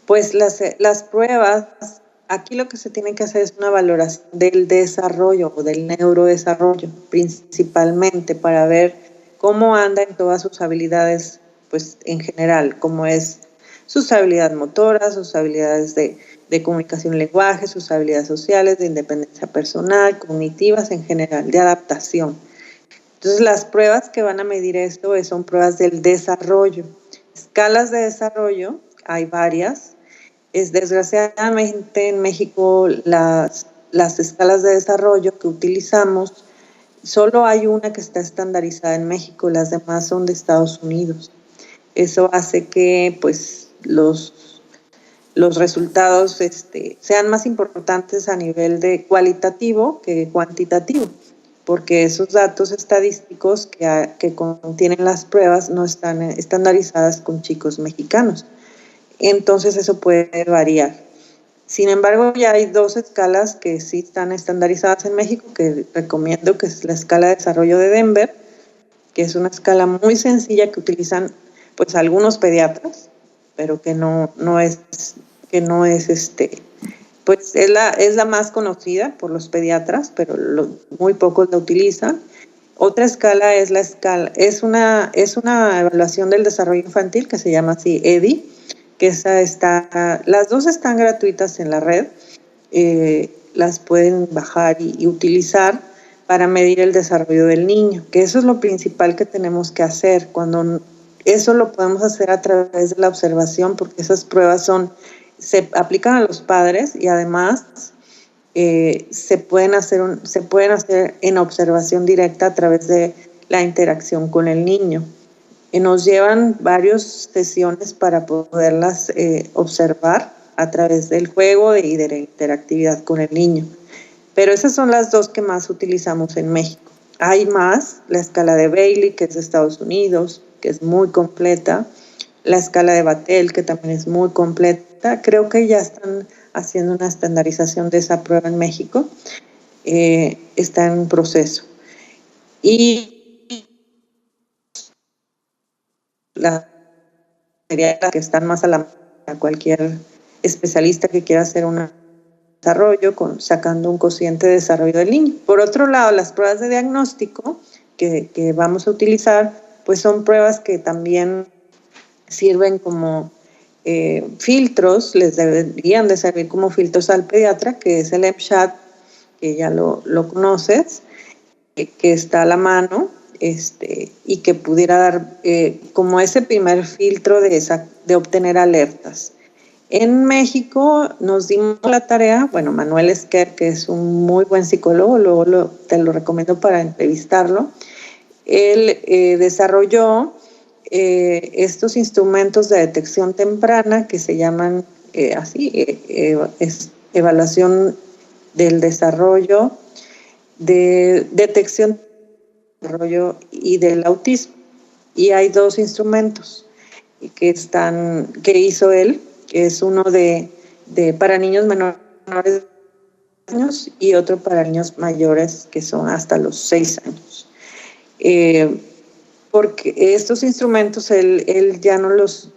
pues las pruebas, aquí lo que se tiene que hacer es una valoración del desarrollo o del neurodesarrollo, principalmente para ver cómo anda en todas sus habilidades, pues en general, cómo es sus habilidades motoras, sus habilidades de comunicación y lenguaje, sus habilidades sociales, de independencia personal, cognitivas en general, de adaptación. Entonces, las pruebas que van a medir esto son pruebas del desarrollo. Escalas de desarrollo, hay varias. Desgraciadamente en México las escalas de desarrollo que utilizamos, solo hay una que está estandarizada en México, las demás son de Estados Unidos. Eso hace que pues los resultados sean más importantes a nivel de cualitativo que cuantitativo, porque esos datos estadísticos que contienen las pruebas no están estandarizadas con chicos mexicanos. Entonces eso puede variar. Sin embargo, ya hay 2 escalas que sí están estandarizadas en México, que recomiendo, que es la escala de desarrollo de Denver, que es una escala muy sencilla que utilizan pues algunos pediatras, pero que no es pues es la más conocida por los pediatras, pero muy pocos la utilizan. Otra escala es la escala, es una evaluación del desarrollo infantil que se llama así EDI, que las dos están gratuitas en la red, las pueden bajar y utilizar para medir el desarrollo del niño, que eso es lo principal que tenemos que hacer. Eso lo podemos hacer a través de la observación, porque esas pruebas se aplican a los padres y además se pueden hacer en observación directa a través de la interacción con el niño. Nos llevan varias sesiones para poderlas observar a través del juego y de la interactividad con el niño. Pero esas son las dos que más utilizamos en México. Hay más, la escala de Bailey, que es de Estados Unidos, que es muy completa, la escala de Battelle, que también es muy completa. Creo que ya están haciendo una estandarización de esa prueba en México. Está en proceso. Y las que están más a cualquier especialista que quiera hacer un desarrollo, sacando un cociente de desarrollo del niño. Por otro lado, las pruebas de diagnóstico que vamos a utilizar, pues son pruebas que también sirven como filtros, les deberían de servir como filtros al pediatra, que es el MSHAT, que ya lo conoces, que está a la mano, y que pudiera dar como ese primer filtro de obtener alertas. En México nos dimos la tarea, bueno, Manuel Esquer, que es un muy buen psicólogo, luego te lo recomiendo para entrevistarlo, él desarrolló estos instrumentos de detección temprana que se llaman evaluación del desarrollo, de detección del desarrollo y del autismo. Y hay dos instrumentos que hizo él, que es uno para niños menores de años y otro para niños mayores que son hasta los 6 años. Porque estos instrumentos él ya no los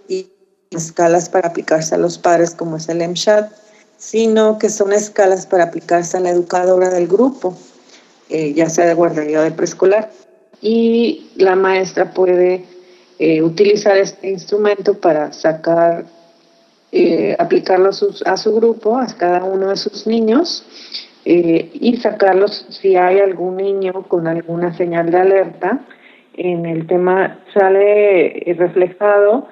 escalas para aplicarse a los padres como es el MSHAT, sino que son escalas para aplicarse a la educadora del grupo, ya sea de guardería o de preescolar. Y la maestra puede utilizar este instrumento para aplicarlo a su grupo, a cada uno de sus niños, y sacarlos si hay algún niño con alguna señal de alerta. En el tema sale reflejado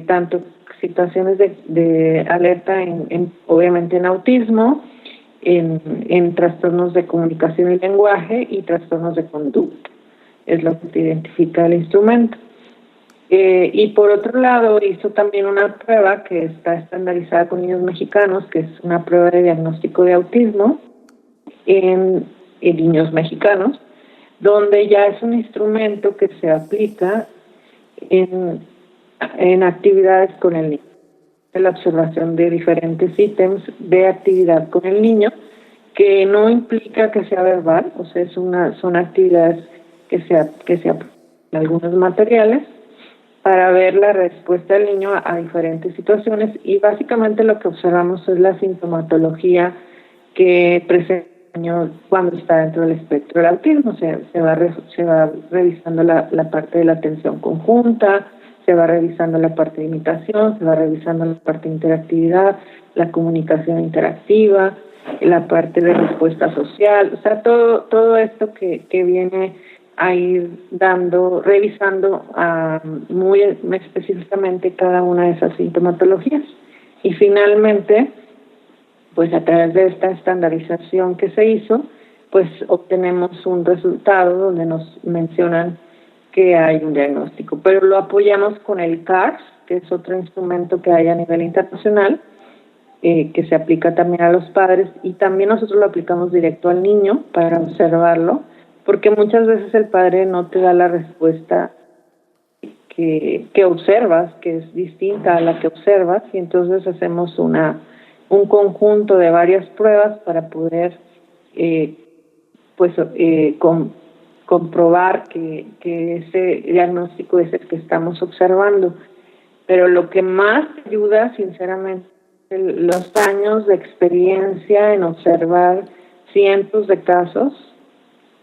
tanto situaciones de alerta obviamente en autismo, en trastornos de comunicación y lenguaje y trastornos de conducta. Es lo que te identifica el instrumento. Y por otro lado, hizo también una prueba que está estandarizada con niños mexicanos, que es una prueba de diagnóstico de autismo en niños mexicanos, donde ya es un instrumento que se aplica en actividades con el niño. La observación de diferentes ítems de actividad con el niño, que no implica que sea verbal, o sea, son actividades que se aplican en algunos materiales para ver la respuesta del niño a diferentes situaciones, y básicamente lo que observamos es la sintomatología que presenta el niño cuando está dentro del espectro del autismo. Se va revisando la parte de la atención conjunta, se va revisando la parte de imitación, se va revisando la parte de interactividad, la comunicación interactiva, la parte de respuesta social, o sea, todo esto que viene a ir revisando muy específicamente cada una de esas sintomatologías. Y finalmente, pues a través de esta estandarización que se hizo, pues obtenemos un resultado donde nos mencionan que hay un diagnóstico, pero lo apoyamos con el CARS, que es otro instrumento que hay a nivel internacional, que se aplica también a los padres, y también nosotros lo aplicamos directo al niño para observarlo, porque muchas veces el padre no te da la respuesta que observas, que es distinta a la que observas, y entonces hacemos un conjunto de varias pruebas para poder comprobar que ese diagnóstico es el que estamos observando. Pero lo que más ayuda, sinceramente, los años de experiencia en observar cientos de casos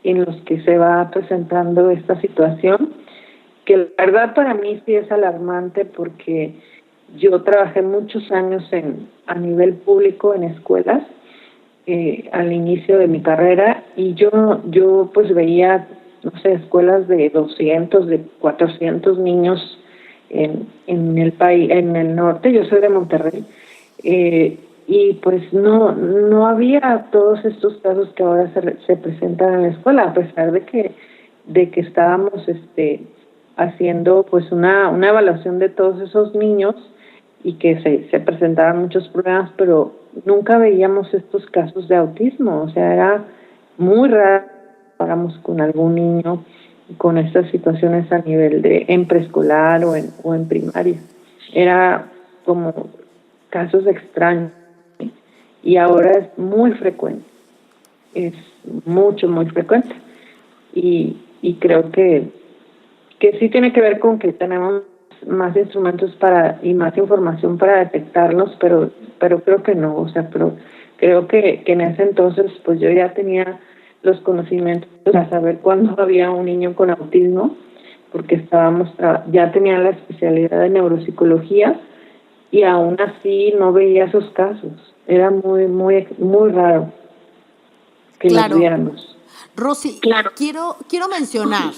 en los que se va presentando esta situación, que la verdad para mí sí es alarmante porque yo trabajé muchos años a nivel público en escuelas al inicio de mi carrera, y yo pues veía, no sé, escuelas de 200, de 400 niños en el país, en el norte. Yo soy de Monterrey, y pues no había todos estos casos que ahora se presentan en la escuela, a pesar de que estábamos haciendo pues una evaluación de todos esos niños y que se presentaban muchos problemas, pero nunca veíamos estos casos de autismo. O sea, era muy raro que habláramos con algún niño con estas situaciones a nivel en preescolar o en primaria. Era como casos extraños, y ahora es muy frecuente, es muy frecuente, y creo que sí tiene que ver con que tenemos más instrumentos y más información para detectarlos, pero creo que no, o sea, pero creo que en ese entonces pues yo ya tenía los conocimientos para saber cuándo había un niño con autismo, porque ya tenía la especialidad de neuropsicología, y aún así no veía esos casos. Era muy raro que los viéramos. Rosy, quiero mencionar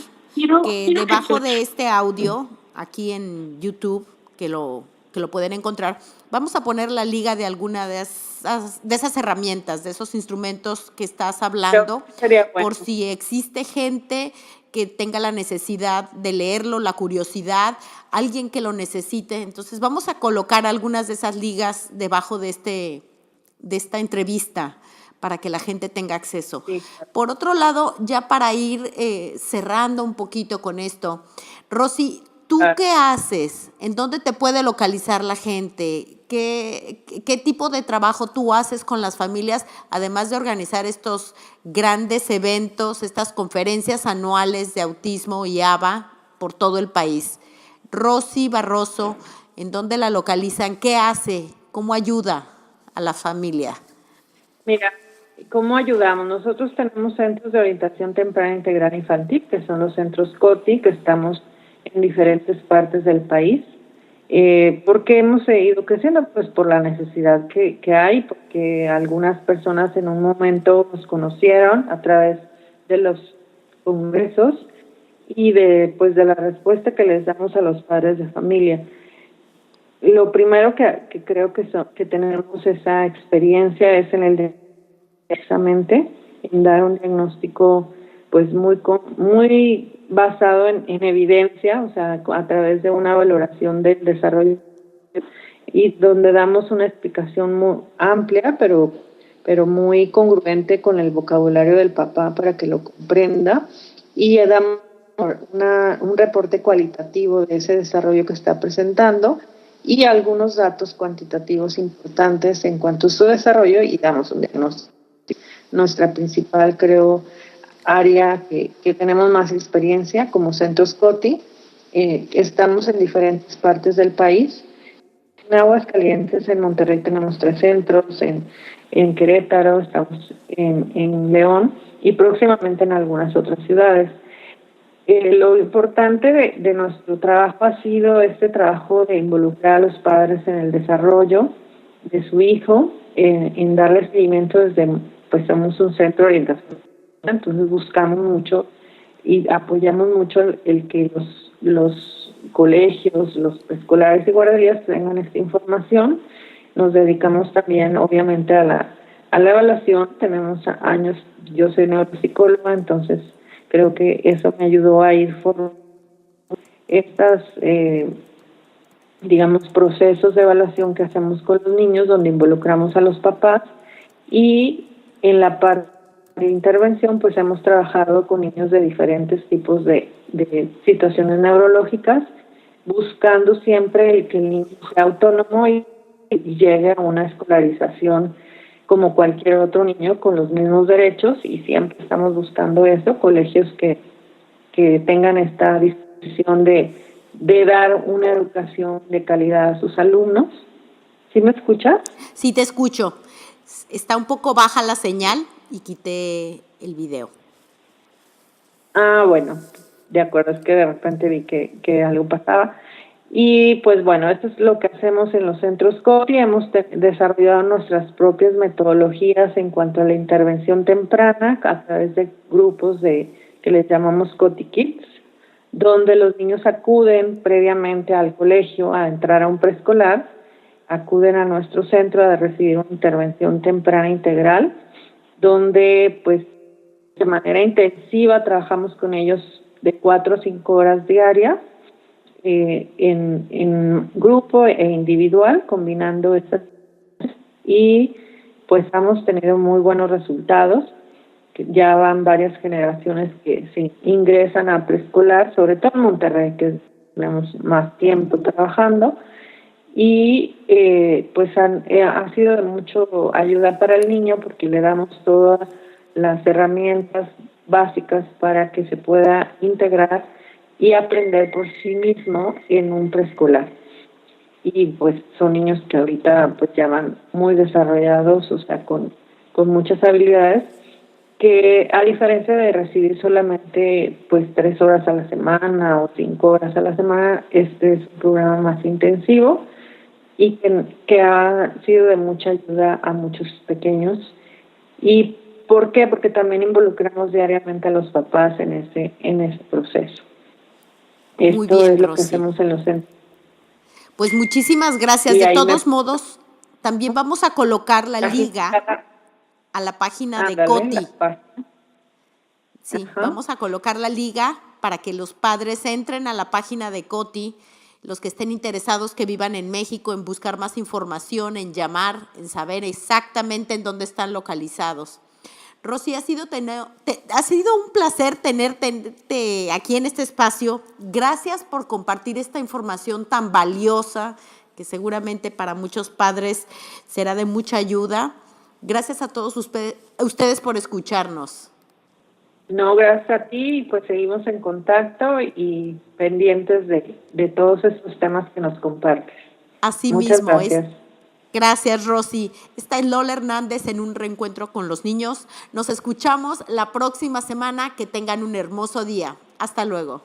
que debajo de este audio, aquí en YouTube, que lo pueden encontrar, vamos a poner la liga de alguna de esas herramientas, de esos instrumentos que estás hablando, sería bueno, por si existe gente que tenga la necesidad de leerlo, la curiosidad, alguien que lo necesite. Entonces vamos a colocar algunas de esas ligas debajo de esta entrevista para que la gente tenga acceso. Sí. Por otro lado, ya para ir cerrando un poquito con esto, Rosy, ¿tú qué haces? ¿En dónde te puede localizar la gente? ¿Qué tipo de trabajo tú haces con las familias, además de organizar estos grandes eventos, estas conferencias anuales de autismo y ABA por todo el país? Rosy Barroso, ¿en dónde la localizan? ¿Qué hace? ¿Cómo ayuda a la familia? Mira, ¿cómo ayudamos? Nosotros tenemos centros de orientación temprana integral infantil, que son los centros COTI, que estamos en diferentes partes del país. ¿Por qué hemos ido creciendo? Pues por la necesidad que hay, porque algunas personas en un momento nos conocieron a través de los congresos y de la respuesta que les damos a los padres de familia. Lo primero que creo que tenemos esa experiencia es en el precisamente en dar un diagnóstico pues muy basado en evidencia, o sea, a través de una valoración del desarrollo, y donde damos una explicación muy amplia, pero muy congruente con el vocabulario del papá para que lo comprenda, y le damos un reporte cualitativo de ese desarrollo que está presentando y algunos datos cuantitativos importantes en cuanto a su desarrollo, y damos un diagnóstico. Nuestra principal, creo, área que tenemos más experiencia como Centros COTI, estamos en diferentes partes del país. En Aguascalientes, en Monterrey tenemos 3 centros, en Querétaro, estamos en León, y próximamente en algunas otras ciudades. Lo importante de nuestro trabajo ha sido este trabajo de involucrar a los padres en el desarrollo de su hijo, en darle seguimiento pues somos un centro de orientación, entonces buscamos mucho y apoyamos mucho el que los colegios, los preescolares y guarderías tengan esta información. Nos dedicamos también, obviamente, a la evaluación. Tenemos años, yo soy neuropsicóloga, entonces creo que eso me ayudó a ir formando estas, procesos de evaluación que hacemos con los niños, donde involucramos a los papás. Y en la parte de intervención, pues hemos trabajado con niños de diferentes tipos de situaciones neurológicas, buscando siempre que el niño sea autónomo y llegue a una escolarización como cualquier otro niño con los mismos derechos, y siempre estamos buscando eso, colegios que tengan esta disposición de dar una educación de calidad a sus alumnos. ¿Sí me escuchas? Sí, te escucho. Está un poco baja la señal y quité el video. Bueno, de acuerdo, es que de repente vi que algo pasaba. Y pues bueno, esto es lo que hacemos en los centros COTI. Hemos desarrollado nuestras propias metodologías en cuanto a la intervención temprana a través de grupos que les llamamos COTI Kids, donde los niños acuden previamente al colegio a entrar a un preescolar, acuden a nuestro centro a recibir una intervención temprana integral, donde pues de manera intensiva trabajamos con ellos de 4 o 5 horas diarias, en grupo e individual, combinando estas, y pues hemos tenido muy buenos resultados. Ya van varias generaciones que se ingresan a preescolar, sobre todo en Monterrey, que tenemos más tiempo trabajando, y pues ha sido de mucho ayuda para el niño porque le damos todas las herramientas básicas para que se pueda integrar y aprender por sí mismo en un preescolar. Y pues son niños que ahorita pues ya van muy desarrollados, o sea, con muchas habilidades, que a diferencia de recibir solamente pues 3 horas a la semana o 5 horas a la semana, este es un programa más intensivo y que ha sido de mucha ayuda a muchos pequeños. ¿Y por qué? Porque también involucramos diariamente a los papás en ese proceso. Muy Esto bien, es lo que Rosy. hacemos en los centros. Pues muchísimas gracias. Y De ahí todos modos, también vamos a colocar la liga está, a la página de ándale, COTI. la página. Sí, Ajá. vamos a colocar la liga para que los padres entren a la página de COTI, los que estén interesados, que vivan en México, en buscar más información, en llamar, en saber exactamente en dónde están localizados. Rosy, ha sido un placer tenerte aquí en este espacio. Gracias por compartir esta información tan valiosa que seguramente para muchos padres será de mucha ayuda. Gracias a todos ustedes por escucharnos. No, gracias a ti, y pues seguimos en contacto y pendientes de todos estos temas que nos compartes. Así Muchas mismo gracias. Gracias, Rosy. Esta es Lola Hernández en un reencuentro con los niños. Nos escuchamos la próxima semana. Que tengan un hermoso día. Hasta luego.